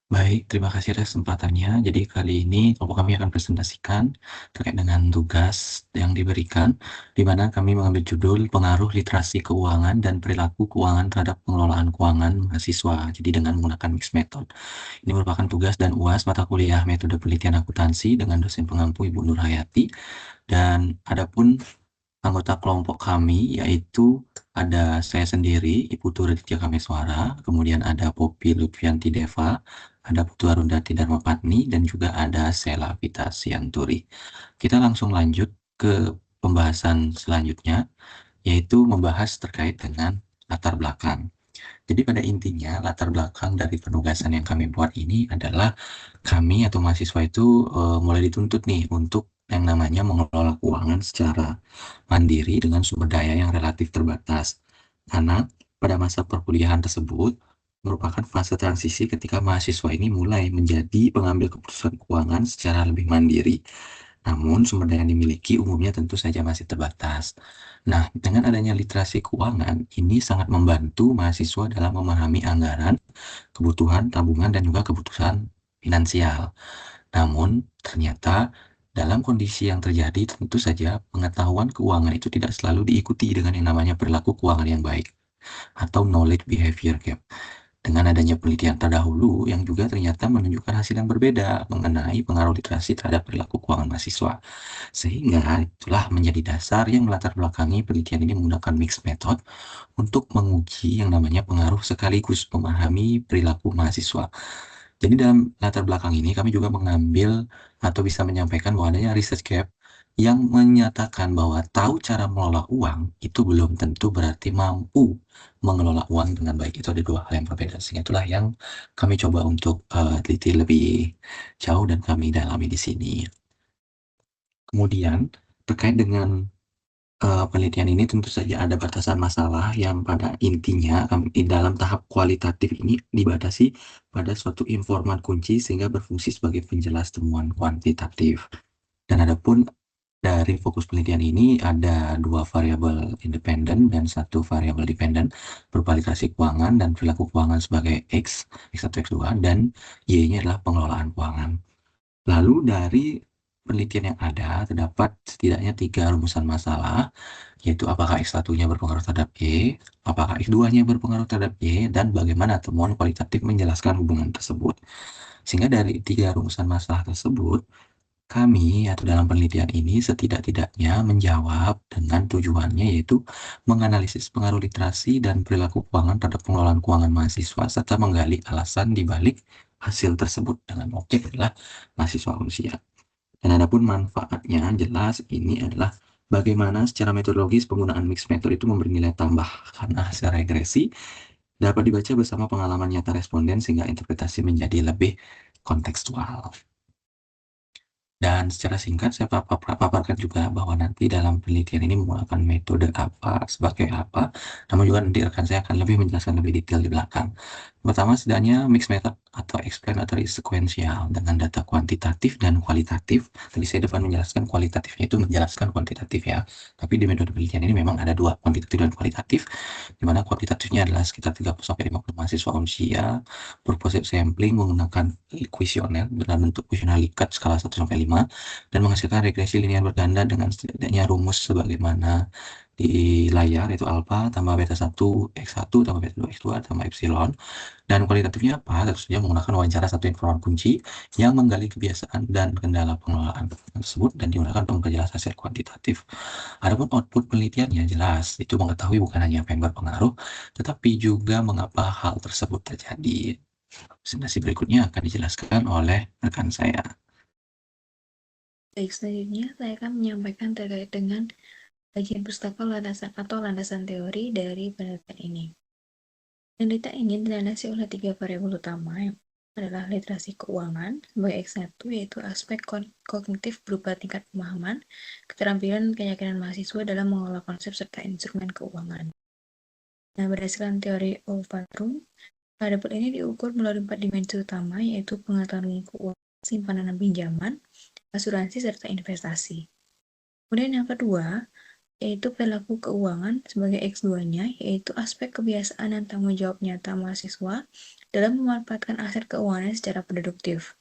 Baik, terima kasih atas kesempatannya. Jadi kali ini kelompok kami akan presentasikan terkait dengan tugas yang diberikan, di mana kami mengambil judul Pengaruh Literasi Keuangan dan Perilaku Keuangan Terhadap Pengelolaan Keuangan Mahasiswa. Jadi dengan menggunakan mixed method. Ini merupakan tugas dan UAS mata kuliah Metode Penelitian Akuntansi dengan dosen pengampu Ibu Nur Hayati. Dan adapun anggota kelompok kami yaitu ada saya sendiri, Ibu Turidya Kameswara, kemudian ada Poppy Lutfianti Deva, ada Putu Arundati Darmapatni, dan juga ada Sela Vita Sianturi. Kita langsung lanjut ke pembahasan selanjutnya, yaitu membahas terkait dengan latar belakang. Jadi pada intinya latar belakang dari penugasan yang kami buat ini adalah kami atau mahasiswa itu mulai dituntut nih untuk yang namanya mengelola keuangan secara mandiri dengan sumber daya yang relatif terbatas. Karena pada masa perkuliahan tersebut merupakan fase transisi ketika mahasiswa ini mulai menjadi pengambil keputusan keuangan secara lebih mandiri. Namun, sumber daya yang dimiliki umumnya tentu saja masih terbatas. Nah, dengan adanya literasi keuangan, ini sangat membantu mahasiswa dalam memahami anggaran, kebutuhan, tabungan, dan juga keputusan finansial. Namun, ternyata dalam kondisi yang terjadi, tentu saja pengetahuan keuangan itu tidak selalu diikuti dengan yang namanya perilaku keuangan yang baik atau knowledge behavior gap. Dengan adanya penelitian terdahulu yang juga ternyata menunjukkan hasil yang berbeda mengenai pengaruh literasi terhadap perilaku keuangan mahasiswa. Sehingga itulah menjadi dasar yang melatar belakangi penelitian ini menggunakan mixed method untuk menguji yang namanya pengaruh sekaligus memahami perilaku mahasiswa. Jadi dalam latar belakang ini kami juga mengambil atau bisa menyampaikan bahwa adanya research gap yang menyatakan bahwa tahu cara mengelola uang itu belum tentu berarti mampu mengelola uang dengan baik. Itu ada dua hal yang berbeda. Sehingga itulah yang kami coba untuk teliti lebih jauh dan kami dalami di sini. Kemudian terkait dengan penelitian ini tentu saja ada batasan masalah yang pada intinya di dalam tahap kualitatif ini dibatasi pada suatu informan kunci sehingga berfungsi sebagai penjelas temuan kuantitatif. Dan adapun dari fokus penelitian ini ada dua variabel independen dan satu variabel dependen berupa literasi keuangan dan perilaku keuangan sebagai X, X1, X2, dan Y-nya adalah pengelolaan keuangan. Lalu dari penelitian yang ada, terdapat setidaknya 3 rumusan masalah, yaitu apakah X1-nya berpengaruh terhadap Y, apakah X2-nya berpengaruh terhadap Y, dan bagaimana temuan kualitatif menjelaskan hubungan tersebut. Sehingga dari 3 rumusan masalah tersebut, kami atau dalam penelitian ini setidak-tidaknya menjawab dengan tujuannya yaitu menganalisis pengaruh literasi dan perilaku keuangan terhadap pengelolaan keuangan mahasiswa serta menggali alasan di balik hasil tersebut dengan objek adalah mahasiswa usia. Dan adapun manfaatnya jelas ini adalah bagaimana secara metodologis penggunaan mixed method itu memberi nilai tambah karena hasil regresi dapat dibaca bersama pengalaman nyata responden sehingga interpretasi menjadi lebih kontekstual. Dan secara singkat saya paparkan juga bahwa nanti dalam penelitian ini menggunakan metode apa sebagai apa, namun juga nanti rekan saya akan lebih menjelaskan lebih detail di belakang. Pertama, setidaknya mixed method atau explanatory sequential dengan data kuantitatif dan kualitatif. Tadi saya depan menjelaskan kualitatifnya itu menjelaskan kuantitatif ya. Tapi di metode penelitian ini memang ada dua, kuantitatif dan kualitatif, di mana kuantitatifnya adalah sekitar 30-50 mahasiswa usia berproses sampling menggunakan kuesioner dalam bentuk kuesioner Likert skala 1-5 dan menghasilkan regresi linear berganda dengan setidaknya rumus sebagaimana di layar yaitu alfa tambah beta 1 x1 tambah beta 2 x2 tambah epsilon. Dan kualitatifnya apa? Tentu saja menggunakan wawancara satu informan kunci yang menggali kebiasaan dan kendala pengelolaan tersebut dan digunakan untuk memperjelas hasil kuantitatif. Adapun output penelitiannya jelas itu mengetahui bukan hanya apa yang berpengaruh tetapi juga mengapa hal tersebut terjadi. Presentasi berikutnya akan dijelaskan oleh rekan saya. Baik, selanjutnya saya akan menyampaikan terkait dengan bagian pustaka landasan atau landasan teori dari penelitian ini. Penelitian ini dilandasi oleh 3 variabel utama, yang adalah literasi keuangan sebagai X1, yaitu aspek kognitif berupa tingkat pemahaman, keterampilan dan keyakinan mahasiswa dalam mengelola konsep serta instrumen keuangan. Nah, berdasarkan teori Overton, variabel ini diukur melalui 4 dimensi utama, yaitu pengetahuan keuangan, simpanan dan pinjaman, asuransi, serta investasi. Kemudian yang kedua, yaitu perilaku keuangan sebagai X2-nya, yaitu aspek kebiasaan dan tanggung jawab nyata mahasiswa dalam memanfaatkan aset keuangan secara produktif.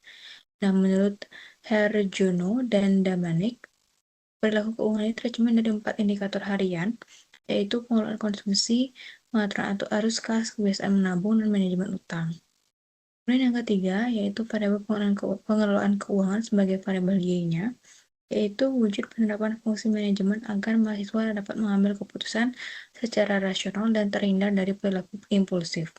Nah, menurut Herjono dan Damanik, perilaku keuangan ini tercermin dari 4 indikator harian, yaitu pengelolaan konsumsi, pengaturan atau arus kas, kebiasaan menabung, dan manajemen utang. Kemudian yang ketiga, yaitu variabel pengelolaan keuangan sebagai variabel Y-nya, yaitu wujud penerapan fungsi manajemen agar mahasiswa dapat mengambil keputusan secara rasional dan terhindar dari perilaku impulsif.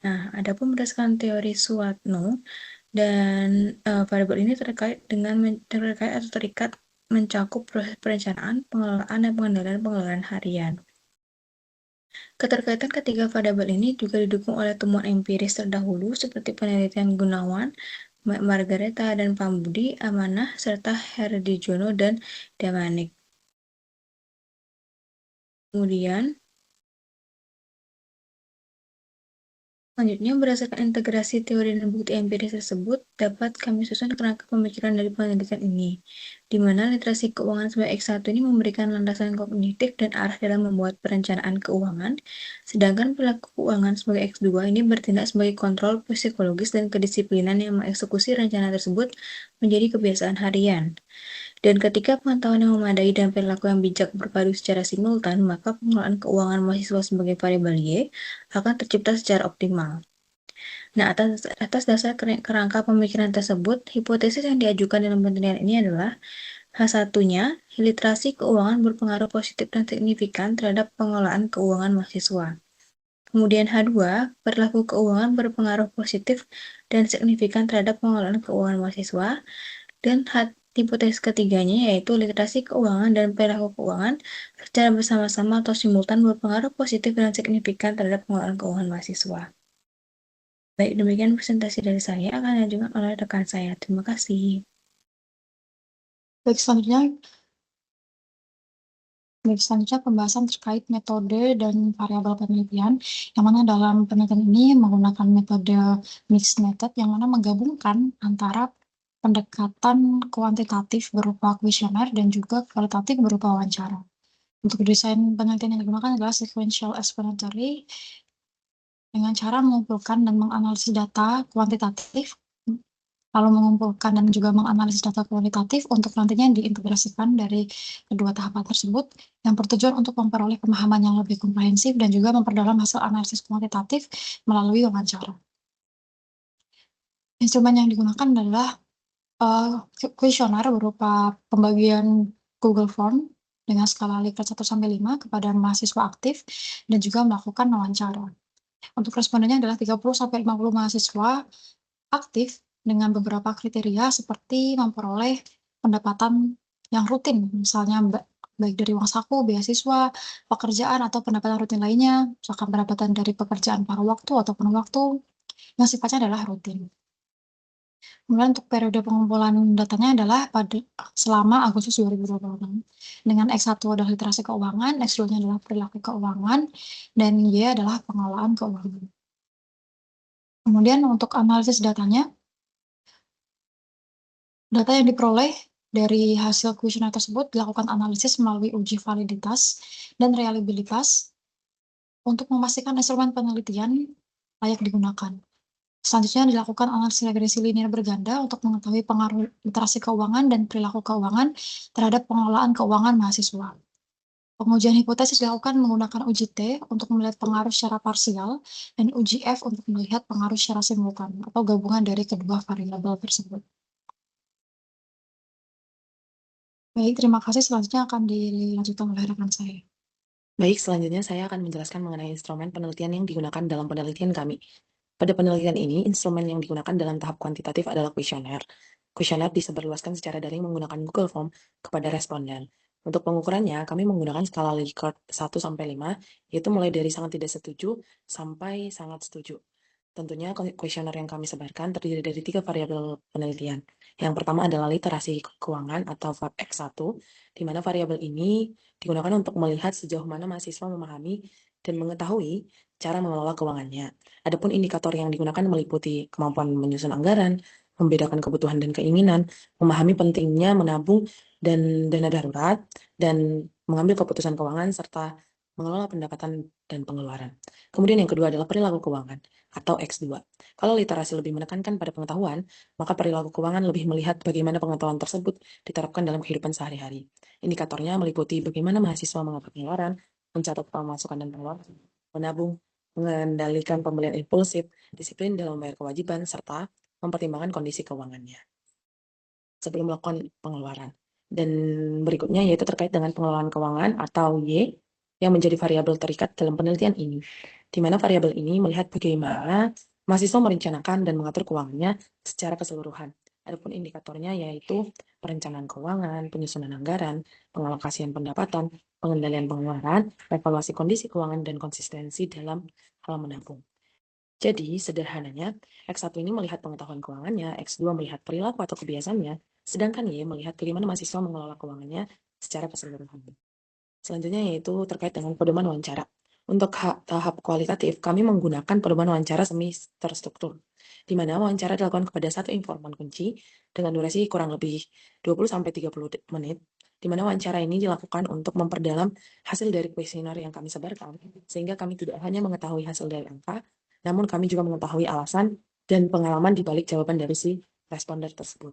Nah, adapun berdasarkan teori Suatno dan variabel ini terkait atau terikat mencakup proses perencanaan, pengelolaan, dan pengendalian harian. Keterkaitan ketiga variabel ini juga didukung oleh temuan empiris terdahulu seperti penelitian Gunawan, Margareta dan Pambudi, Amanah, serta Herdijono dan Damanik. Kemudian, selanjutnya, berdasarkan integrasi teori dan bukti empiris tersebut, dapat kami susun kerangka pemikiran dari penelitian ini, di mana literasi keuangan sebagai X1 ini memberikan landasan kognitif dan arah dalam membuat perencanaan keuangan, sedangkan perilaku keuangan sebagai X2 ini bertindak sebagai kontrol psikologis dan kedisiplinan yang mengeksekusi rencana tersebut menjadi kebiasaan harian. Dan ketika pengetahuan yang memadai dan perilaku yang bijak berpadu secara simultan, maka pengelolaan keuangan mahasiswa sebagai variabel Y akan tercipta secara optimal. Nah, atas dasar kerangka pemikiran tersebut, hipotesis yang diajukan dalam penelitian ini adalah H1-nya, literasi keuangan berpengaruh positif dan signifikan terhadap pengelolaan keuangan mahasiswa. Kemudian H2, perilaku keuangan berpengaruh positif dan signifikan terhadap pengelolaan keuangan mahasiswa. Dan hipotesis ketiganya yaitu literasi keuangan dan perilaku keuangan secara bersama-sama atau simultan berpengaruh positif dan signifikan terhadap pengelolaan keuangan mahasiswa. Baik, demikian presentasi dari saya akan dilanjutkan oleh rekan saya. Terima kasih. Baik, selanjutnya pembahasan terkait metode dan variabel penelitian, yang mana dalam penelitian ini menggunakan metode mixed method, yang mana menggabungkan antara pendekatan kuantitatif berupa kuesioner dan juga kualitatif berupa wawancara. Untuk desain penelitian yang digunakan adalah sequential explanatory dengan cara mengumpulkan dan menganalisis data kuantitatif, lalu mengumpulkan dan juga menganalisis data kualitatif untuk nantinya diintegrasikan dari kedua tahapan tersebut yang bertujuan untuk memperoleh pemahaman yang lebih komprehensif dan juga memperdalam hasil analisis kuantitatif melalui wawancara. Instrumen yang digunakan adalah kuesioner berupa pembagian Google Form dengan skala Likert 1-5 kepada mahasiswa aktif dan juga melakukan wawancara. Untuk respondennya adalah 30-50 mahasiswa aktif dengan beberapa kriteria seperti memperoleh pendapatan yang rutin, misalnya baik dari uang saku, beasiswa, pekerjaan, atau pendapatan rutin lainnya, misalkan pendapatan dari pekerjaan paruh waktu atau penuh waktu, yang sifatnya adalah rutin. Kemudian untuk periode pengumpulan datanya adalah selama Agustus 2026. Dengan X1 adalah literasi keuangan, X2-nya adalah perilaku keuangan, dan Y adalah pengelolaan keuangan. Kemudian untuk analisis datanya, data yang diperoleh dari hasil kuesioner tersebut dilakukan analisis melalui uji validitas dan reliabilitas untuk memastikan instrumen penelitian layak digunakan. Selanjutnya dilakukan analisis regresi linear berganda untuk mengetahui pengaruh literasi keuangan dan perilaku keuangan terhadap pengelolaan keuangan mahasiswa. Pengujian hipotesis dilakukan menggunakan uji T untuk melihat pengaruh secara parsial dan uji F untuk melihat pengaruh secara simultan atau gabungan dari kedua variabel tersebut. Baik, terima kasih. Selanjutnya akan dilanjutkan oleh rekan saya. Baik, selanjutnya saya akan menjelaskan mengenai instrumen penelitian yang digunakan dalam penelitian kami. Pada penelitian ini, instrumen yang digunakan dalam tahap kuantitatif adalah kuesioner. Kuesioner disebarluaskan secara daring menggunakan Google Form kepada responden. Untuk pengukurannya, kami menggunakan skala Likert 1-5, yaitu mulai dari sangat tidak setuju sampai sangat setuju. Tentunya kuesioner yang kami sebarkan terdiri dari 3 variabel penelitian. Yang pertama adalah literasi keuangan atau VAP X1, di mana variabel ini digunakan untuk melihat sejauh mana mahasiswa memahami dan mengetahui cara mengelola keuangannya. Adapun indikator yang digunakan meliputi kemampuan menyusun anggaran, membedakan kebutuhan dan keinginan, memahami pentingnya menabung dan dana darurat, dan mengambil keputusan keuangan serta mengelola pendapatan dan pengeluaran. Kemudian yang kedua adalah perilaku keuangan. atau X2. Kalau literasi lebih menekankan pada pengetahuan, maka perilaku keuangan lebih melihat bagaimana pengetahuan tersebut diterapkan dalam kehidupan sehari-hari. Indikatornya meliputi bagaimana mahasiswa mengatur pengeluaran, mencatat pemasukan dan pengeluaran, menabung, mengendalikan pembelian impulsif, disiplin dalam membayar kewajiban, serta mempertimbangkan kondisi keuangannya sebelum melakukan pengeluaran. Dan berikutnya yaitu terkait dengan pengelolaan keuangan atau Y yang menjadi variabel terikat dalam penelitian ini, di mana variabel ini melihat bagaimana mahasiswa merencanakan dan mengatur keuangannya secara keseluruhan. Adapun indikatornya yaitu perencanaan keuangan, penyusunan anggaran, pengalokasian pendapatan, pengendalian pengeluaran, evaluasi kondisi keuangan, dan konsistensi dalam hal menabung. Jadi, sederhananya, X1 ini melihat pengetahuan keuangannya, X2 melihat perilaku atau kebiasaannya, sedangkan Y melihat bagaimana mahasiswa mengelola keuangannya secara keseluruhan. Selanjutnya yaitu terkait dengan pedoman wawancara. Untuk tahap kualitatif, kami menggunakan pedoman wawancara semi terstruktur, di mana wawancara dilakukan kepada satu informan kunci dengan durasi kurang lebih 20-30 menit, di mana wawancara ini dilakukan untuk memperdalam hasil dari kuesioner yang kami sebarkan, sehingga kami tidak hanya mengetahui hasil dari angka, namun kami juga mengetahui alasan dan pengalaman di balik jawaban dari si responder tersebut.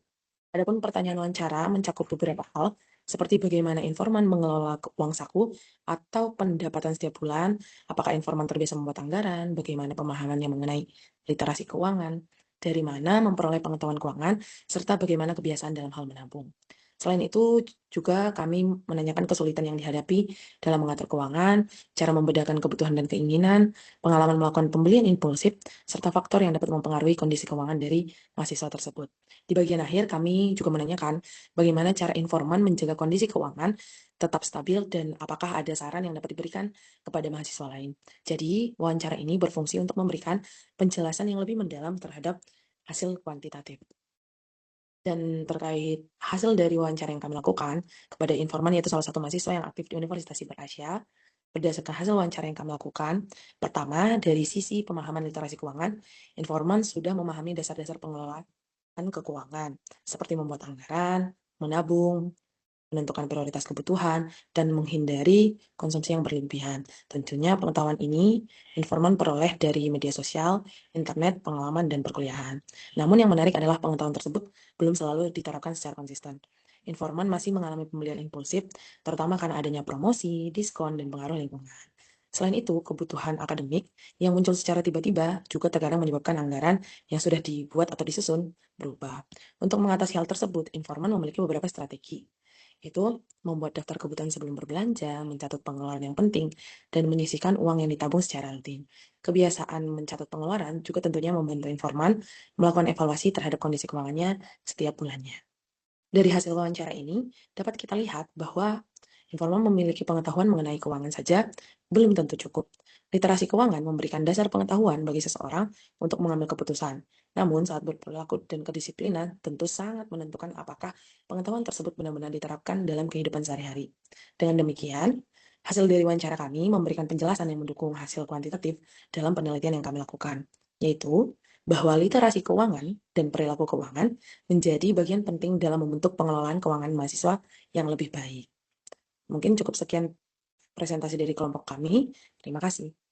Adapun pertanyaan wawancara mencakup beberapa hal, seperti bagaimana informan mengelola uang saku atau pendapatan setiap bulan, apakah informan terbiasa membuat anggaran, bagaimana pemahamannya mengenai literasi keuangan, dari mana memperoleh pengetahuan keuangan, serta bagaimana kebiasaan dalam hal menabung. Selain itu, juga kami menanyakan kesulitan yang dihadapi dalam mengatur keuangan, cara membedakan kebutuhan dan keinginan, pengalaman melakukan pembelian impulsif, serta faktor yang dapat mempengaruhi kondisi keuangan dari mahasiswa tersebut. Di bagian akhir, kami juga menanyakan bagaimana cara informan menjaga kondisi keuangan tetap stabil dan apakah ada saran yang dapat diberikan kepada mahasiswa lain. Jadi, wawancara ini berfungsi untuk memberikan penjelasan yang lebih mendalam terhadap hasil kuantitatif. Dan terkait hasil dari wawancara yang kami lakukan kepada informan, yaitu salah satu mahasiswa yang aktif di Universitas Siberasia, berdasarkan hasil wawancara yang kami lakukan, pertama, dari sisi pemahaman literasi keuangan, informan sudah memahami dasar-dasar pengelolaan keuangan, seperti membuat anggaran, menabung, menentukan prioritas kebutuhan, dan menghindari konsumsi yang berlebihan. Tentunya pengetahuan ini informan peroleh dari media sosial, internet, pengalaman, dan perkuliahan. Namun yang menarik adalah pengetahuan tersebut belum selalu diterapkan secara konsisten. Informan masih mengalami pembelian impulsif, terutama karena adanya promosi, diskon, dan pengaruh lingkungan. Selain itu, kebutuhan akademik yang muncul secara tiba-tiba juga terkadang menyebabkan anggaran yang sudah dibuat atau disusun berubah. Untuk mengatasi hal tersebut, informan memiliki beberapa strategi, yaitu membuat daftar kebutuhan sebelum berbelanja, mencatat pengeluaran yang penting, dan menyisihkan uang yang ditabung secara rutin. Kebiasaan mencatat pengeluaran juga tentunya membantu informan melakukan evaluasi terhadap kondisi keuangannya setiap bulannya. Dari hasil wawancara ini, dapat kita lihat bahwa informan memiliki pengetahuan mengenai keuangan saja belum tentu cukup. Literasi keuangan memberikan dasar pengetahuan bagi seseorang untuk mengambil keputusan. Namun saat berperilaku dan kedisiplinan tentu sangat menentukan apakah pengetahuan tersebut benar-benar diterapkan dalam kehidupan sehari-hari. Dengan demikian, hasil dari wawancara kami memberikan penjelasan yang mendukung hasil kuantitatif dalam penelitian yang kami lakukan, yaitu bahwa literasi keuangan dan perilaku keuangan menjadi bagian penting dalam membentuk pengelolaan keuangan mahasiswa yang lebih baik. Mungkin cukup sekian presentasi dari kelompok kami. Terima kasih.